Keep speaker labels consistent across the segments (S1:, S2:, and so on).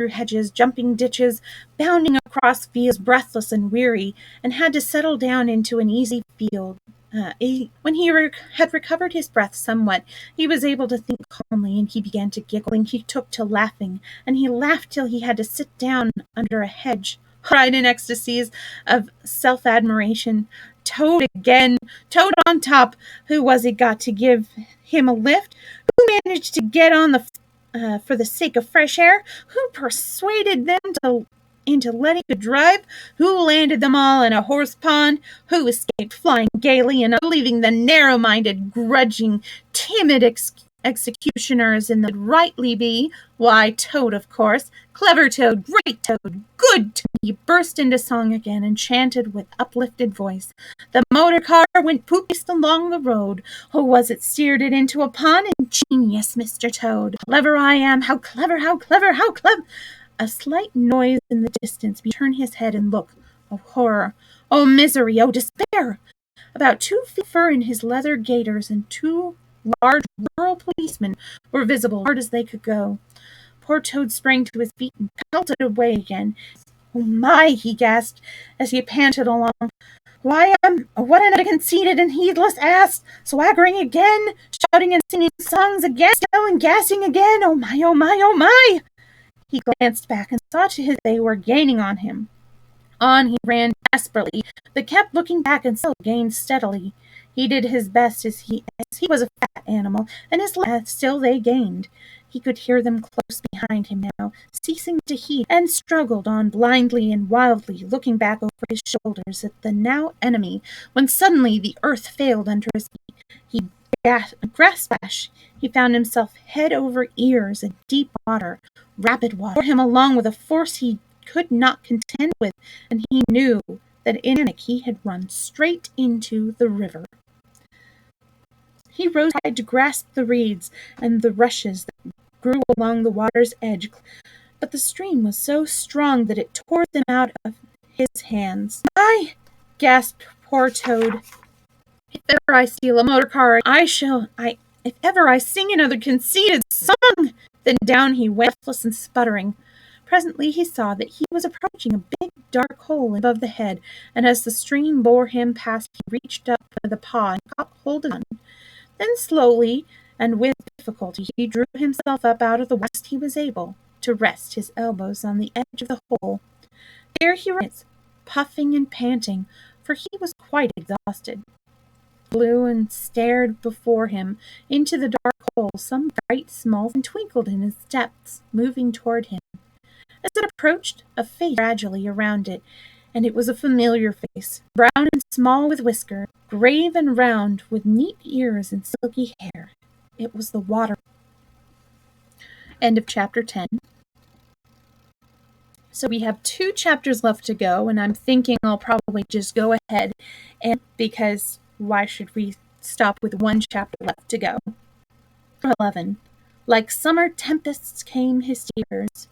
S1: through hedges, jumping ditches, bounding across fields, breathless and weary, and had to settle down into an easy field. When he had recovered his breath somewhat, he was able to think calmly, and he began to giggle, and he took to laughing, and he laughed till he had to sit down under a hedge, cried in ecstasies of self-admiration. Toad again! Toad on top! Who was it got to give him a lift? Who managed to get on for the sake of fresh air? Who persuaded them into letting you drive? Who landed them all in a horse pond? Who escaped flying gaily and leaving the narrow-minded, grudging, timid executioners in the rightly be? Why, Toad, of course. Clever Toad, great Toad, good Toad. He burst into song again and chanted with uplifted voice. The motor car went poop-east along the road. Who was it steered it into a pond? Ingenious Mr. Toad. Clever I am, how clever, how clever, how clever. A slight noise in the distance made him turn his head and look. Oh, horror! Oh, misery! Oh, despair! About 2 feet of fur in his leather gaiters and 2 large rural policemen were visible as hard as they could go. Poor Toad sprang to his feet and pelted away again. Oh, my! He gasped as he panted along. Why, what an conceited and heedless ass! Swaggering again, shouting and singing songs again, yelling, gassing again! Oh, my, oh, my, oh, my! He glanced back and saw to his they were gaining on him. On he ran desperately, but kept looking back and still gained steadily. He did his best as he was a fat animal, and his last still they gained. He could hear them close behind him now, ceasing to heed, and struggled on blindly and wildly, looking back over his shoulders at the now enemy, when suddenly the earth failed under his feet. He grasped splash. He found himself head over ears in deep water, rapid water, bore him along with a force he could not contend with, and he knew that in panic he had run straight into the river. He rose high to grasp the reeds and the rushes that grew along the water's edge, but the stream was so strong that it tore them out of his hands. "I," gasped poor Toad, "if ever I steal a motor car, if ever I sing another conceited song." Then down he went, breathless and sputtering. Presently he saw that he was approaching a big dark hole above the head, and as the stream bore him past, he reached up with a paw and caught hold of it. Then slowly and with difficulty he drew himself up out of the water as he was able to rest his elbows on the edge of the hole. There he remained, puffing and panting, for he was quite exhausted. Blew and stared before him into the dark hole. Some bright small thing twinkled in its depths, moving toward him. As it approached, a face gradually around it, and it was a familiar face, brown and small with whisker, grave and round, with neat ears and silky hair. It was the water. End of chapter 10. So we have 2 chapters left to go, and I'm thinking I'll probably just go ahead, and because why should we stop with 1 chapter left to go? 11. Like summer tempests came his tears.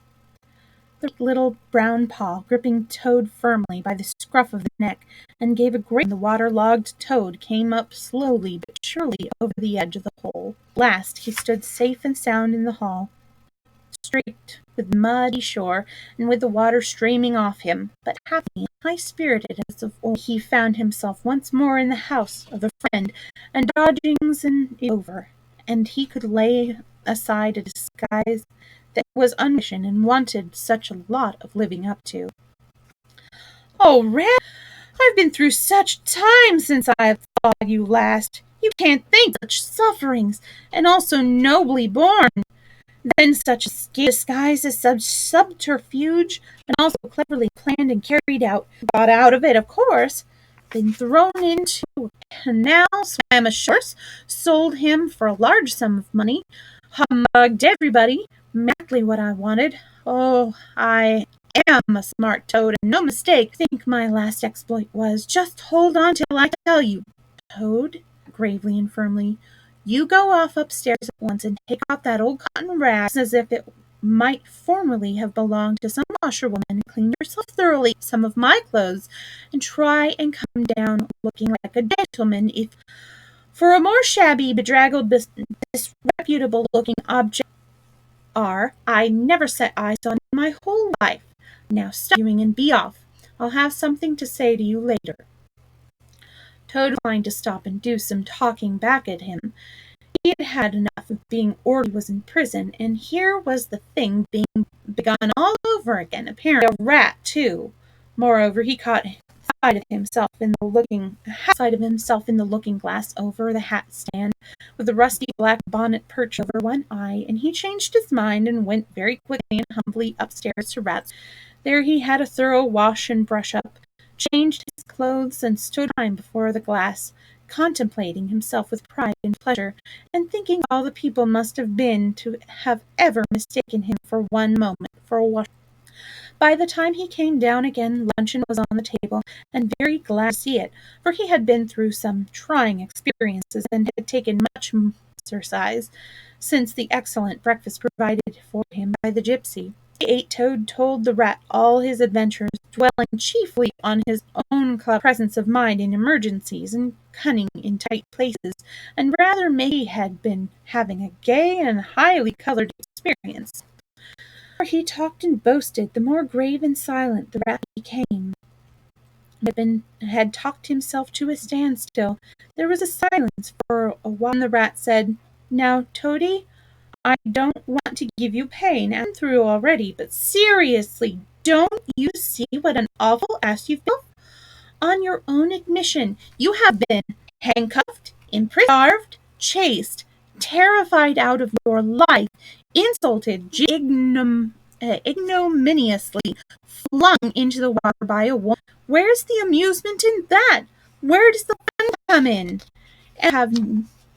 S1: The little brown paw gripping Toad firmly by the scruff of the neck, and gave a great. The water-logged Toad came up slowly but surely over the edge of the hole. At last he stood safe and sound in the hall, straight with muddy shore, and with the water streaming off him, but happy and high-spirited as of old. He found himself once more in the house of a friend, and dodgings and over, and he could lay aside a disguise that was unwishing and wanted such a lot of living up to. "Oh, Red, I've been through such times since I saw you last. You can't think such sufferings, and also nobly born. Then such a disguise as such subterfuge, and also cleverly planned and carried out. Got out of it, of course. Been thrown into a canal, swam ashore, sold him for a large sum of money, humbugged everybody, exactly what I wanted. Oh, I am a smart Toad, and no mistake. I think my last exploit was. Just hold on till I tell you." "Toad," gravely and firmly, "you go off upstairs at once and take off that old cotton rag as if it might formerly have belonged to some washerwoman, and clean yourself thoroughly with some of my clothes, and try and come down looking like a gentleman. If for a more shabby, bedraggled, disreputable-looking are I never set eyes on in my whole life. Now stop arguing and be off. I'll have something to say to you later." Toad declined to stop and do some talking back at him. He had had enough of being ordered he was in prison, and here was the thing being begun all over again, apparently a rat, too. Moreover, he caught sight of himself in the looking glass over the hat stand, with the rusty black bonnet perched over one eye, and he changed his mind and went very quickly and humbly upstairs to Rat's. There he had a thorough wash and brush up, changed his clothes, and stood time before the glass, contemplating himself with pride and pleasure, and thinking all the people must have been to have ever mistaken him for one moment for a wash. By the time he came down again, luncheon was on the table, and very glad to see it, for he had been through some trying experiences and had taken much exercise since the excellent breakfast provided for him by the gypsy. He ate. Toad told the rat all his adventures, dwelling chiefly on his own clever presence of mind in emergencies and cunning in tight places, and rather he had been having a gay and highly colored experience. The more he talked and boasted, the more grave and silent the rat became. Had talked himself to a standstill. There was a silence for a while, and the rat said, "Now, Toady, I don't want to give you pain. I'm through already, but seriously, don't you see what an awful ass you've been? On your own admission, you have been handcuffed, imprisoned, starved, chased, terrified out of your life, insulted, ignominiously flung into the water by a woman. Where's the amusement in that? Where does the fun come in?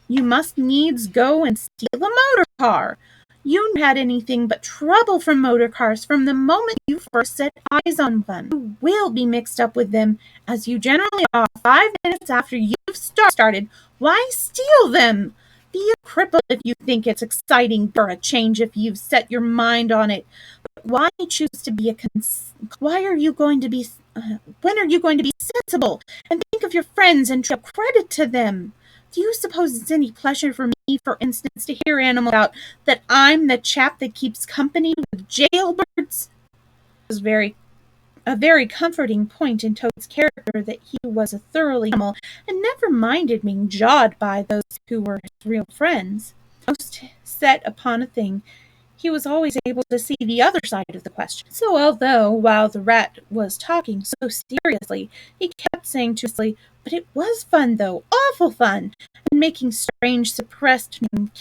S1: You must needs go and steal a motor car. You never had anything but trouble from motor cars from the moment you first set eyes on one. You will be mixed up with them, as you generally are 5 minutes after you've started. Why steal them? Be a cripple if you think it's exciting for a change if you've set your mind on it. But why choose to be when are you going to be sensible and think of your friends and show credit to them? Do you suppose it's any pleasure for me, for instance, to hear animals out that I'm the chap that keeps company with jailbirds?" It was a very comforting point in Toad's character that he was a thoroughly animal and never minded being jawed by those who were his real friends. Most set upon a thing, he was always able to see the other side of the question. So although, while the rat was talking so seriously, he kept saying to himself, "But it was fun, though, awful fun," and making strange, suppressed and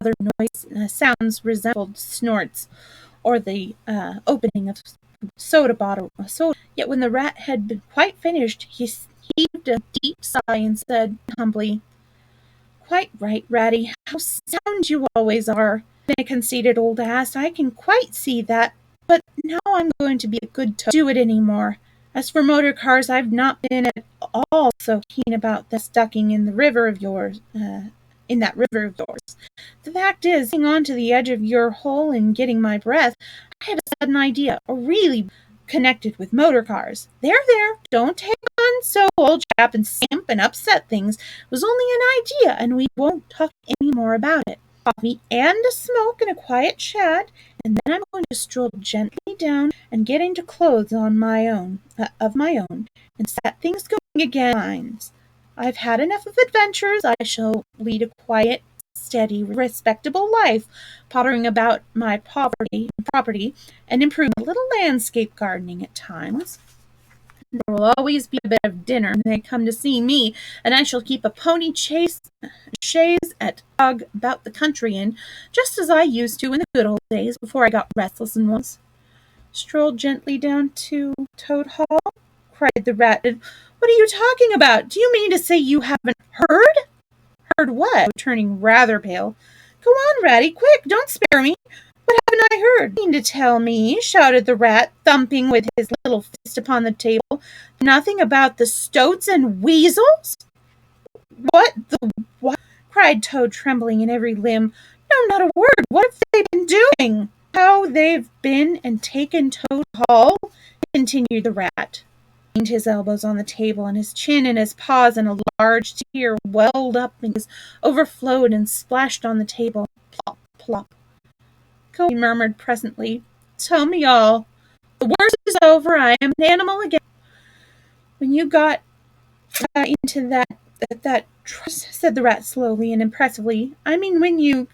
S1: other sounds resembled snorts, or the opening of soda bottle. Yet when the rat had been quite finished, he heaved a deep sigh and said humbly, "Quite right, Ratty. How sound you always are. Been a conceited old ass, I can quite see that. But now I'm going to be a good Toad. Do it any more. As for motor cars, I've not been at all so keen about the ducking in the river of yours. The fact is, hanging on to the edge of your hole and getting my breath, I had a sudden idea, really connected with motor cars. There, don't take on so, old chap, and stamp and upset things. It was only an idea, and we won't talk any more about it. Coffee and a smoke and a quiet chat, and then I'm going to stroll gently down and get into clothes of my own, and set things going again. I've had enough of adventures. I shall lead a quiet, steady, respectable life, pottering about my property, and improving a little landscape gardening at times. There will always be a bit of dinner when they come to see me, and I shall keep a pony chaise at dog about the country in, just as I used to in the good old days before I got restless and once strolled gently down to Toad Hall," cried the rat. "What are you talking about? Do you mean to say you haven't heard?" "Heard what?" Turning rather pale. "Go on, Ratty, quick, don't spare me. What haven't I heard?" "You mean to tell me," shouted the rat, thumping with his little fist upon the table, "nothing about the stoats and weasels?" "What? Cried Toad, trembling in every limb. "No, not a word. What have they been doing?" "How they've been and taken Toad Hall," continued the rat, leaned his elbows on the table and his chin in his paws, and a large tear welled up and overflowed and splashed on the table. plop, plop. Cody murmured presently, "Tell me all. The worst is over. I am an animal again. When you got into that trust," said the rat slowly and impressively. "I mean, when you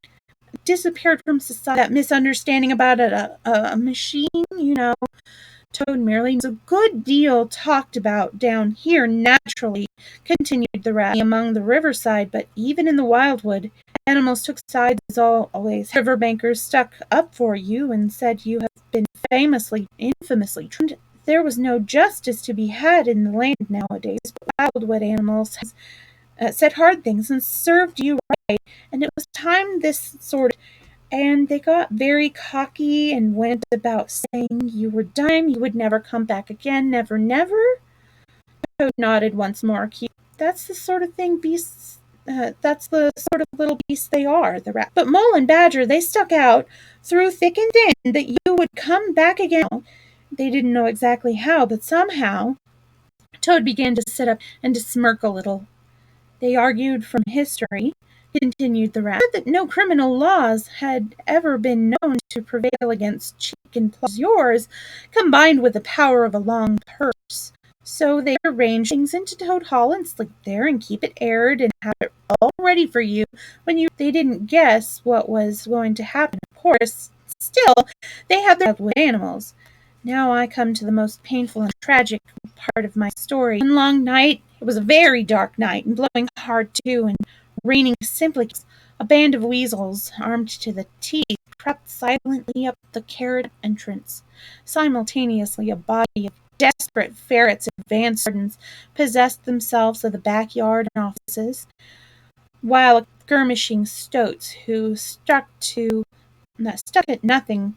S1: disappeared from society, that misunderstanding about a machine, you know." Toad merely was a good deal talked about down here naturally, continued the rat, among the riverside, but even in the wildwood, animals took sides as always. Riverbankers stuck up for you and said you have been infamously trained. There was no justice to be had in the land nowadays, but wildwood animals said hard things and served you right, and it was time this sort of. And they got very cocky and went about saying you were done, you would never come back again, never, never. Toad nodded once more. That's the sort of thing beasts. That's the sort of little beasts they are, the rat. But Mole and Badger, they stuck out through thick and thin that you would come back again. They didn't know exactly how, but somehow. Toad began to sit up and to smirk a little. They argued from history, continued the rat, that no criminal laws had ever been known to prevail against cheek and claws yours, combined with the power of a long purse. So they arranged things into Toad Hall and sleep there and keep it aired and have it all ready for you when you. They didn't guess what was going to happen, of course. Still, they had their with animals. Now I come to the most painful and tragic part of my story. One long night, it was a very dark night, and blowing hard too, and raining simply. A band of weasels, armed to the teeth, crept silently up the carrot entrance. Simultaneously, a body of desperate ferrets advanced gardens, possessed themselves of the backyard and offices, while skirmishing stoats who stuck at nothing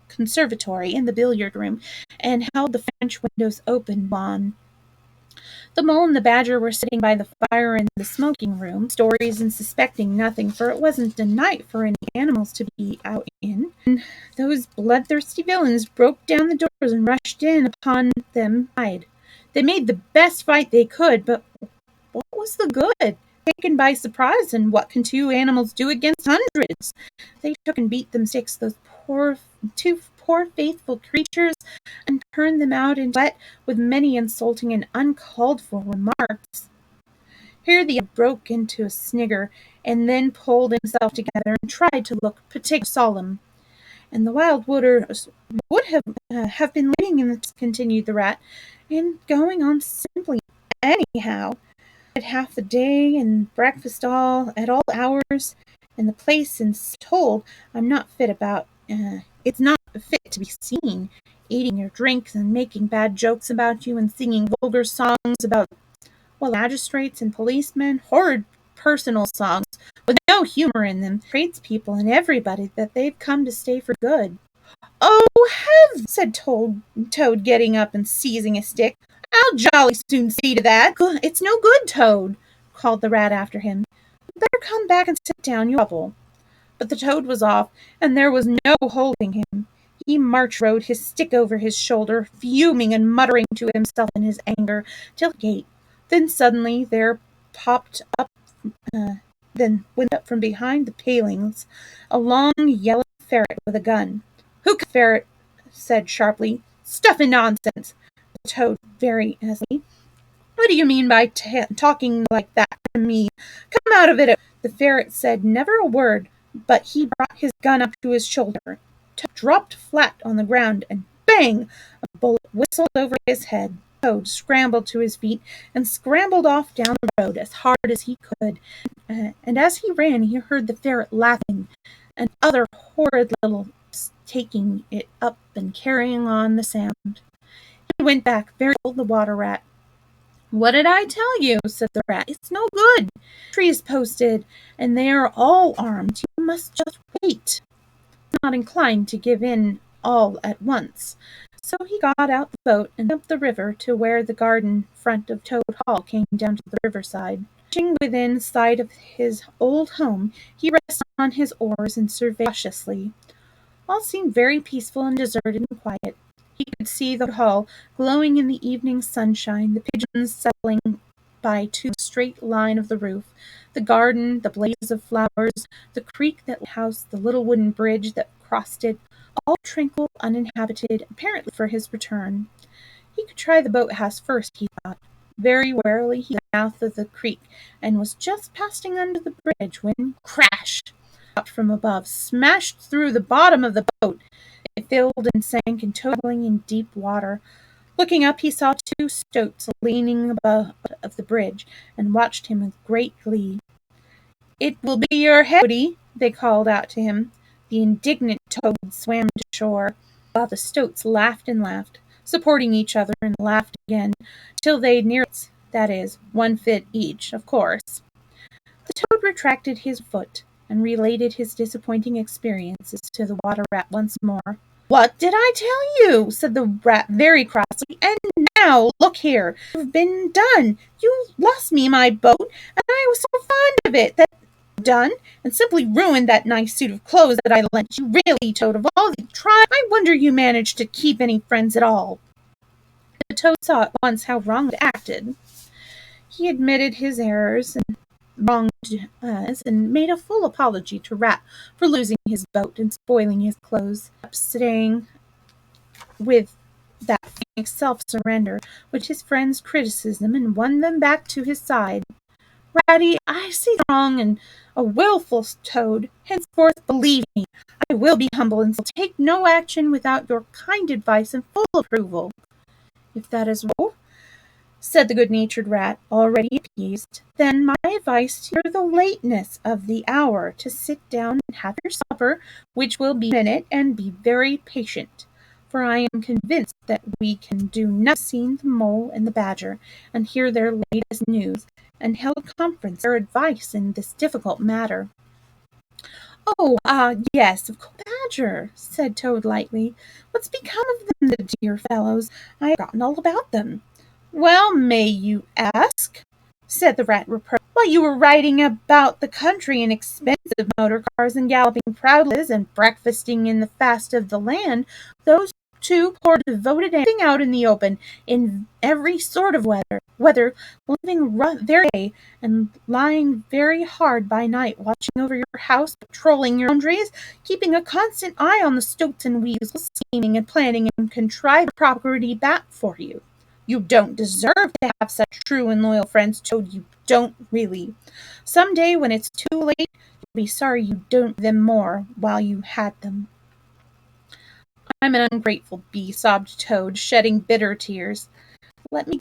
S1: conservatory in the billiard room and held the French windows open on. The Mole and the Badger were sitting by the fire in the smoking room, stories and suspecting nothing, for it wasn't a night for any animals to be out in. And those bloodthirsty villains broke down the doors and rushed in upon them. They made the best fight they could, but what was the good? Taken by surprise, and what can two animals do against hundreds? They took and beat them six, those two poor faithful creatures, and turned them out in wet with many insulting and uncalled for remarks. Here the other broke into a snigger, and then pulled himself together and tried to look particularly solemn. And the wild wooders would have been leading in this, continued the rat, and going on simply anyhow. At half the day and breakfast all at all hours, and the place and told I'm not fit about. It's not fit to be seen, eating your drinks and making bad jokes about you and singing vulgar songs about magistrates and policemen, horrid personal songs with no humor in them, tradespeople and everybody that they've come to stay for good. "Oh, heavens!" said Toad, getting up and seizing a stick. "I'll jolly soon see to that." "It's no good, Toad," called the rat after him. "You'd better come back and sit down, you trouble." But the Toad was off, and there was no holding him. He rode his stick over his shoulder, fuming and muttering to himself in his anger, till the gate. Then suddenly there popped up, then went up from behind the palings, a long yellow ferret with a gun. "Who can ferret?" said sharply. "Stuff and nonsense!" The Toad very easily. "What do you mean by talking like that to me? Come out of it." The ferret said never a word, but he brought his gun up to his shoulder. Toad dropped flat on the ground, and bang! A bullet whistled over his head. Toad scrambled to his feet and scrambled off down the road as hard as he could. And as he ran, he heard the ferret laughing, and other horrid little taking it up and carrying on the sound. He went back, very told the water rat. "What did I tell you?" said the rat. "It's no good. The tree is posted, and they are all armed. You must just wait." Not inclined to give in all at once. So he got out the boat and up the river to where the garden front of Toad Hall came down to the riverside. Reaching within sight of his old home, he rested on his oars and surveyed cautiously. All seemed very peaceful and deserted and quiet. He could see the hall glowing in the evening sunshine, the pigeons settling by to the straight line of the roof, The garden, the blaze of flowers, the creek that housed the little wooden bridge that crossed it, all tranquil, uninhabited, apparently for his return. He could try the boathouse first, he thought. Very warily he got the mouth of the creek, and was just passing under the bridge when crash! Out from above, smashed through the bottom of the boat. It filled and sank and tumbling in deep water. Looking up, he saw two stoats leaning above of the bridge, and watched him with great glee. "It will be your head, Toady," they called out to him. The indignant Toad swam to shore, while the stoats laughed and laughed, supporting each other, and laughed again, till they nearly, that is, 1 foot each, of course. The Toad retracted his foot, and related his disappointing experiences to the Water Rat once more. "What did I tell you?" said the Rat very crossly. "And now, look here, you've been done. You lost me my boat, and I was so fond of it that done, and simply ruined that nice suit of clothes that I lent you. Really, Toad, of all the try, I wonder you managed to keep any friends at all." The Toad saw at once how wrong it acted. He admitted his errors and wronged us, and made a full apology to Rat for losing his boat and spoiling his clothes, staying with that frank self-surrender which his friends' criticism, and won them back to his side. "Ratty, I see wrong and a wilful Toad. Henceforth, believe me, I will be humble and will take no action without your kind advice and full approval." "If that is all," said the good-natured Rat, already appeased, "then my advice to you the lateness of the hour, to sit down and have your supper, which will be a minute, and be very patient. For I am convinced that we can do nothing see the Mole and the Badger, and hear their latest news, and held a conference their advice in this difficult matter." "Oh, yes, of course, Badger," said Toad lightly. "What's become of them, the dear fellows? I have forgotten all about them." "Well, may you ask?" said the Rat reproachfully. "While you were riding about the country in expensive motor cars, and galloping proudly, and breakfasting in the fast of the land, those two poor devoted animals out in the open, in every sort of weather, living very day, and lying very hard by night, watching over your house, patrolling your laundries, keeping a constant eye on the stoats and wheels, scheming and planning and contriving property back for you. You don't deserve to have such true and loyal friends, Toad. You don't really. Some day, when it's too late, you'll be sorry you don't them more while you had them." "I'm an ungrateful bee," sobbed Toad, shedding bitter tears. "Let me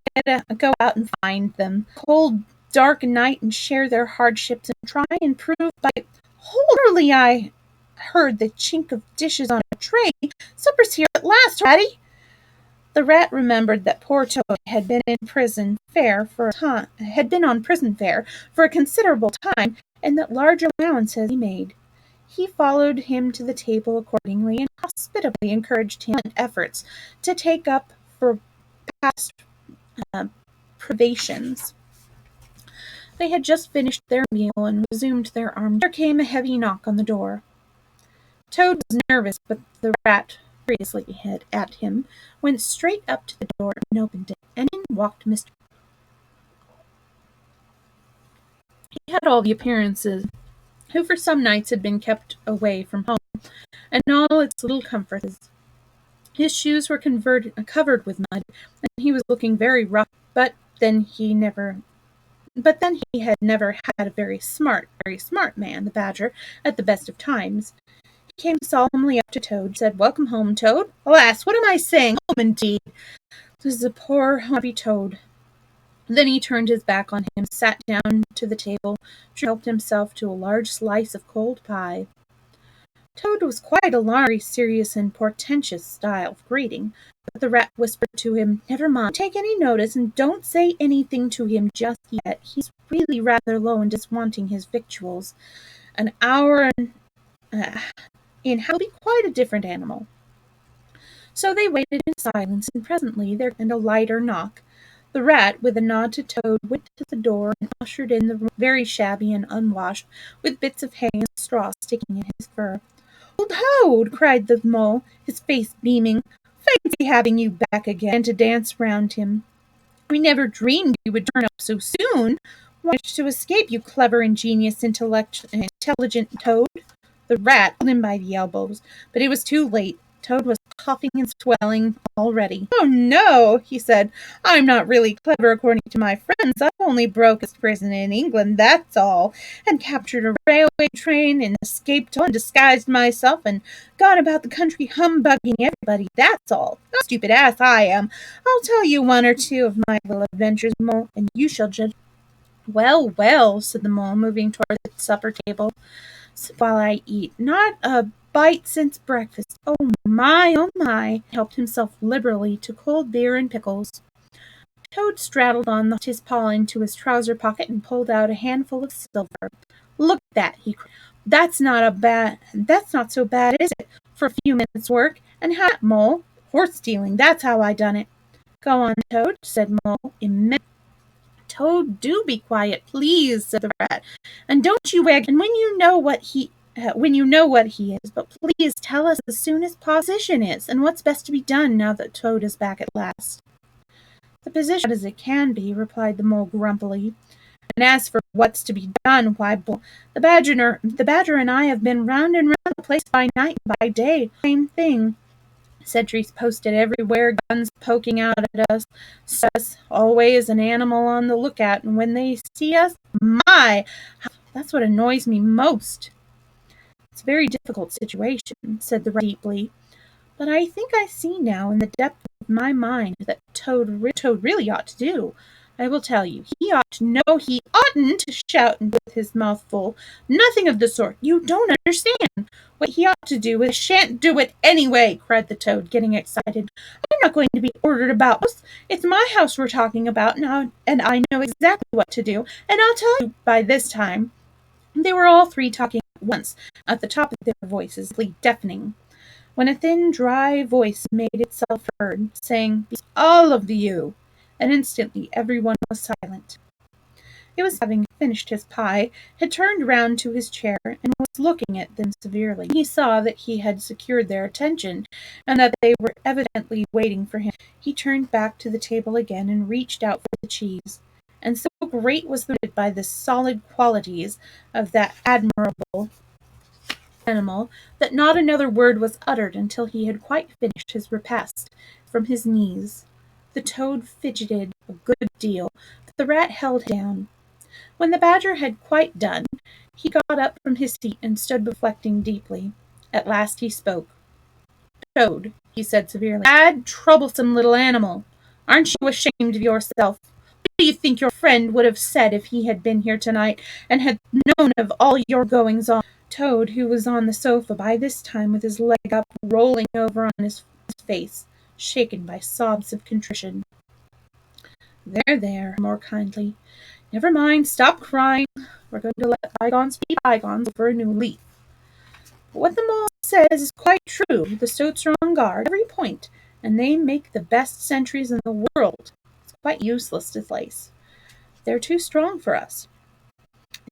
S1: go out and find them, cold, dark night, and share their hardships, and try and prove by— Hold, early I heard the chink of dishes on a tray. Supper's here at last, Ratty." The Rat remembered that poor Toad had been on prison fare for a considerable time, and that large allowances had been made. He followed him to the table accordingly, and hospitably encouraged him in efforts to take up for past privations. They had just finished their meal and resumed their arms. There came a heavy knock on the door. Toad was nervous, but the Rat, furiously at him, went straight up to the door and opened it, and in walked Mr. He had all the appearances who for some nights had been kept away from home, and all its little comforts. His shoes were covered with mud, and he was looking very rough, but then he had never had a very smart man, the Badger, at the best of times. He came solemnly up to Toad, said, "Welcome home, Toad." "Alas, what am I saying? Home, indeed! This is a poor, happy Toad." Then he turned his back on him, sat down to the table, helped himself to a large slice of cold pie. Toad was quite alarmed, very serious and portentous style of greeting, but the Rat whispered to him, "Never mind, don't take any notice, and don't say anything to him just yet. He's really rather low and just wanting his victuals. An hour in he'll be quite a different animal." So they waited in silence, and presently there came a lighter knock. The Rat, with a nod to Toad, went to the door and ushered in the room, very shabby and unwashed, with bits of hay and straw sticking in his fur. "Old Toad!" cried the Mole, his face beaming. "Fancy having you back again, and to dance round him. We never dreamed you would turn up so soon. Managed to escape, you clever, ingenious, intelligent Toad. The rat pulled him by the elbows, but it was too late. Toad was coughing and swelling already. "Oh no," he said. "I'm not really clever according to my friends. I've only broken a prison in England, that's all, and captured a railway train and escaped and disguised myself and gone about the country humbugging everybody, that's all. No stupid ass I am. I'll tell you one or two of my little adventures, Mole, and you shall judge." "Well, well," said the Mole, moving toward the supper table, "while I eat. Not a bite since breakfast. Oh my, oh my!" He helped himself liberally to cold beer and pickles. Toad straddled on his paw into his trouser pocket and pulled out a handful of silver. "Look at that!" he cried. That's not so bad, is it, for a few minutes' work? And how, Mole? Horse stealing, that's how I done it." "Go on, Toad," said Mole, immensely. "Toad, do be quiet, please," said the rat, "and don't you wag. And when you know what he is, but please tell us as soon as position is, and what's best to be done now that Toad is back at last." "The position as it can be," replied the Mole grumpily. "And as for what's to be done, why, Bull, the badger and I have been round and round the place by night and by day. Same thing. Sentries posted everywhere, guns poking out at us, always an animal on the lookout, and when they see us, my, that's what annoys me most." "It's a very difficult situation," said the rat deeply, "but I think I see now in the depth of my mind that Toad really ought to do. I will tell you, he ought to know he oughtn't to shout with his mouth full. Nothing of the sort. You don't understand. What he ought to do is shan't do it anyway," cried the Toad, getting excited. "I'm not going to be ordered about this. It's my house we're talking about now, and I know exactly what to do, and I'll tell you by this time." They were all three talking at once, at the top of their voices, deafening, when a thin, dry voice made itself heard, saying, "All of you," and instantly everyone was silent. He was, having finished his pie, had turned round to his chair and was looking at them severely. He saw that he had secured their attention, and that they were evidently waiting for him. He turned back to the table again and reached out for the cheese. And so great was the by the solid qualities of that admirable animal that not another word was uttered until he had quite finished his repast from his knees. The Toad fidgeted a good deal, but the rat held him down. When the badger had quite done, he got up from his seat and stood reflecting deeply. At last he spoke. "Toad," he said severely, "bad, troublesome little animal, aren't you ashamed of yourself? What do you think your friend would have said if he had been here tonight and had known of all your goings-on?" Toad, who was on the sofa by this time with his leg up, rolling over on his face, shaken by sobs of contrition. "There, there," more kindly. "Never mind, stop crying. We're going to let bygones be bygones for a new leaf. But what the Mole says is quite true. The Stoats are on guard at every point, and they make the best sentries in the world. It's quite useless to place. They're too strong for us."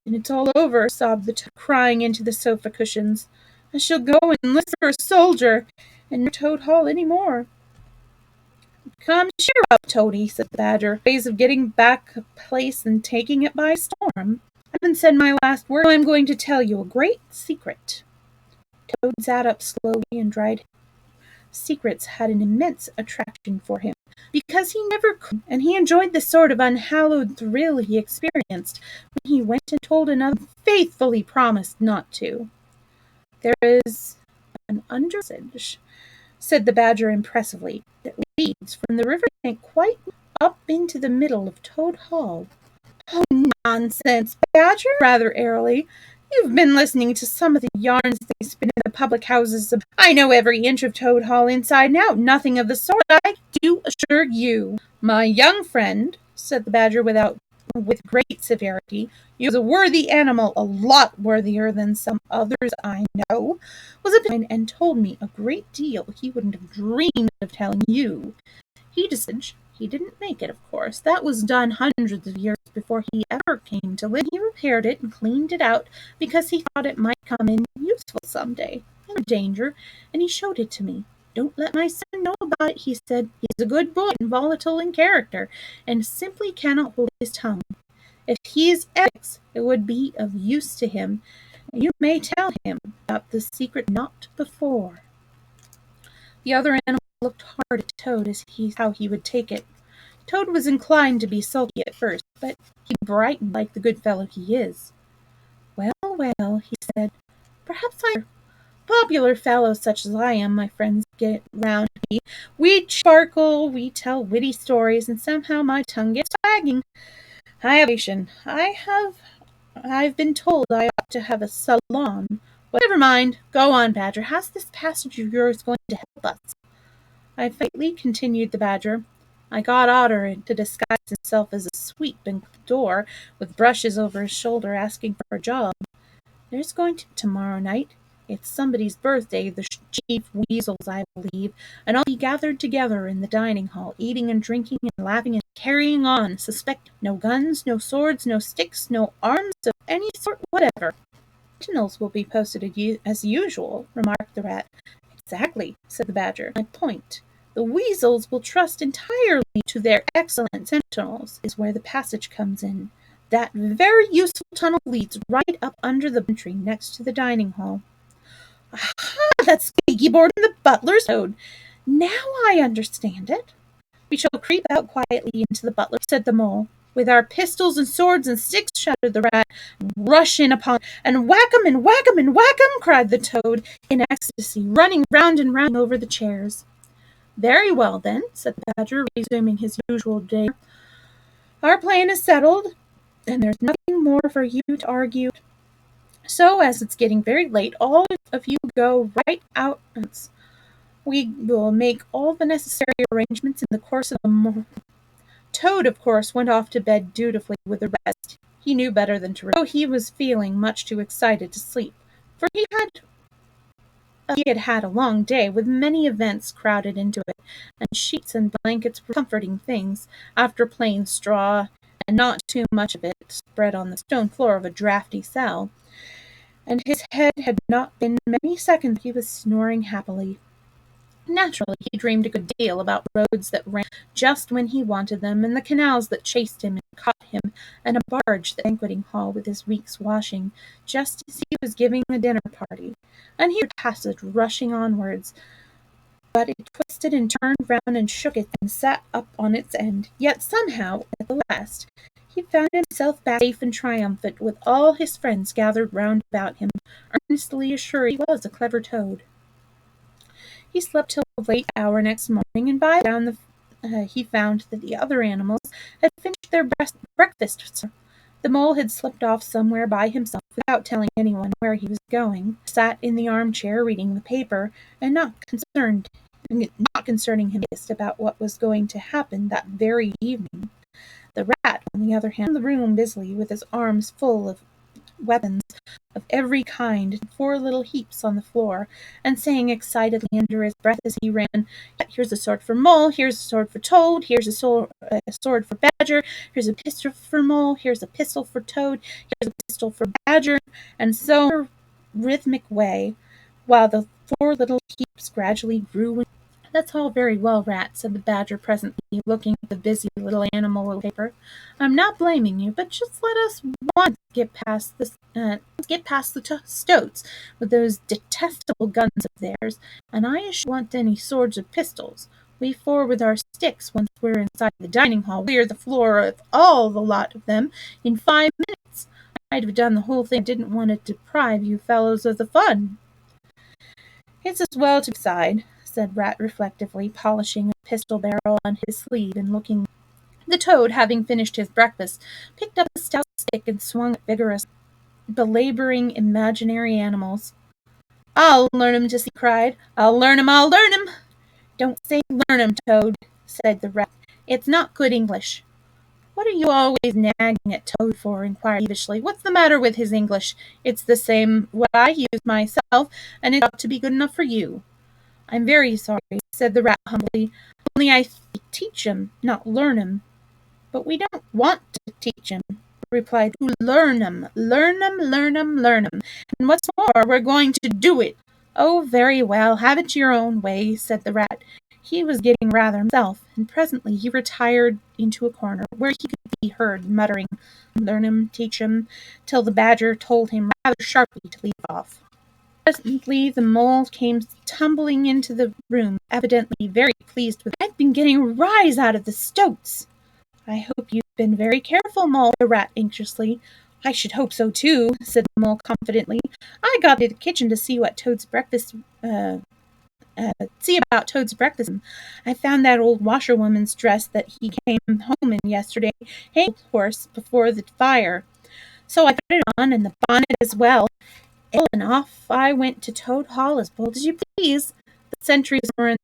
S1: "And it's all over," sobbed the Toad, crying into the sofa cushions. "I shall go and enlist for a soldier, and never Toad Hall any more." "Come, cheer up, Toady," said the badger. "Ways of getting back a place and taking it by storm. I haven't said my last word. I'm going to tell you a great secret." Toad sat up slowly and dried. Secrets had an immense attraction for him, because he never could, and he enjoyed the sort of unhallowed thrill he experienced when he went and told another who faithfully promised not to. "There is an underpassage," said the badger impressively, "that leads from the river bank quite up into the middle of Toad Hall." "Oh, nonsense, Badger!" rather airily. "You've been listening to some of the yarns they spin in the public houses. I know every inch of Toad Hall inside and out. Nothing of the sort, I do assure you." "My young friend," said the badger with great severity, "you was a worthy animal, a lot worthier than some others I know, was a pine and told me a great deal he wouldn't have dreamed of telling you. He didn't make it, of course. That was done hundreds of years before he ever came to live. He repaired it and cleaned it out because he thought it might come in useful some day. No danger, and he showed it to me. 'Don't let my son know about it,' he said. 'He's a good boy and volatile in character, and simply cannot hold his tongue. If he's ethics, it would be of use to him. You may tell him about the secret not before." The other animal looked hard at Toad as how he would take it. Toad was inclined to be sulky at first, but he brightened like the good fellow he is. "Well, well," he said, "perhaps I'm a popular fellow such as I am. My friends get round me. We sparkle, we tell witty stories, and somehow my tongue gets wagging. I have I've been told I ought to have a salon. Well, never mind. Go on, Badger. How's this passage of yours going to help us?" "I faintly," continued the Badger. "I got Otter to disguise himself as a sweep and the door, with brushes over his shoulder, asking for a job. There's going to be tomorrow night. It's somebody's birthday, the chief weasels, I believe, and all be gathered together in the dining hall, eating and drinking and laughing and carrying on, suspect no guns, no swords, no sticks, no arms of any sort whatever." "Sentinels will be posted as usual," remarked the Rat. "Exactly," said the Badger. "My point. The weasels will trust entirely to their excellent sentinels, is where the passage comes in. That very useful tunnel leads right up under the pantry next to the dining hall." "Aha! That's squeaky board and the butler's Toad. Now I understand it." "We shall creep out quietly into the butler," said the Mole. "With our pistols and swords and sticks," shouted the Rat, "rush in upon and whack 'em and whack 'em and whack 'em," cried the Toad in ecstasy, running round and round over the chairs. "Very well, then," said the Badger, resuming his usual day. "Our plan is settled, and there's nothing more for you to argue. So, as it's getting very late, all of you go right out. We will make all the necessary arrangements in the course of the morning." Toad, of course, went off to bed dutifully with the rest. He knew better than to though he was feeling much too excited to sleep, for he had had a long day, with many events crowded into it, and sheets and blankets were comforting things, after plain straw, and not too much of it, spread on the stone floor of a draughty cell. And his head had not been many seconds he was snoring happily. Naturally, he dreamed a good deal about roads that ran just when he wanted them, and the canals that chased him and caught him, and a barge, the banqueting hall with his week's washing, just as he was giving a dinner party. And he heard passage rushing onwards, but it twisted and turned round and shook it and sat up on its end. Yet somehow, at the last, he found himself back safe and triumphant, with all his friends gathered round about him, earnestly assured he was a clever Toad. He slept till a late hour next morning, and by down he found that the other animals had finished their breakfast. The Mole had slipped off somewhere by himself without telling anyone where he was going, sat in the armchair reading the paper, and not concerning him about what was going to happen that very evening. The Rat, on the other hand, in the room busily, with his arms full of weapons of every kind in 4 little heaps on the floor, and saying excitedly under his breath as he ran, "Here's a sword for Mole, here's a sword for Toad, here's a sword for Badger, here's a pistol for Mole, here's a pistol for Toad, here's a pistol for Badger," and so in a rhythmic way, while the 4 little heaps gradually grew. "That's all very well, Rat," said the Badger presently, looking at the busy little animal with paper. "I'm not blaming you, but just let us once get past the stoats with those detestable guns of theirs, and I shouldn't want any swords or pistols. We 4 with our sticks, once we're inside the dining hall, clear the floor of all the lot of them in 5 minutes. I'd have done the whole thing. I didn't want to deprive you fellows of the fun." "It's as well to decide," said Rat reflectively, polishing a pistol barrel on his sleeve and looking. The Toad, having finished his breakfast, picked up a stout stick and swung it vigorously, belabouring imaginary animals. "I'll learn 'em to see," he cried. "I'll learn 'em, I'll learn 'em." "Don't say learn 'em, Toad," said the Rat. "It's not good English." "What are you always nagging at Toad for?" inquired peevishly. "What's the matter with his English? It's the same what I use myself, and it ought to be good enough for you." "I'm very sorry," said the Rat humbly, "only I teach 'em, not learn 'em." "But we don't want to teach 'em," replied to learn 'em, learn 'em, learn 'em, learn 'em, and what's more, we're going to do it." "Oh, very well, have it your own way," said the Rat. He was getting rather himself, and presently he retired into a corner where he could be heard muttering, "Learn him, teach him," till the badger told him rather sharply to leave off. Presently the mole came tumbling into the room, evidently very pleased with it. "I've been getting a rise out of the stoats." "I hope you've been very careful, Mole," said the rat anxiously. "I should hope so too," said the mole confidently. "I got into the kitchen to see what Toad's breakfast see about Toad's breakfast. I found that old washerwoman's dress that he came home in yesterday hanging on the horse before the fire. So I put it on, and the bonnet as well, and off I went to Toad Hall as bold as you please. The sentries were in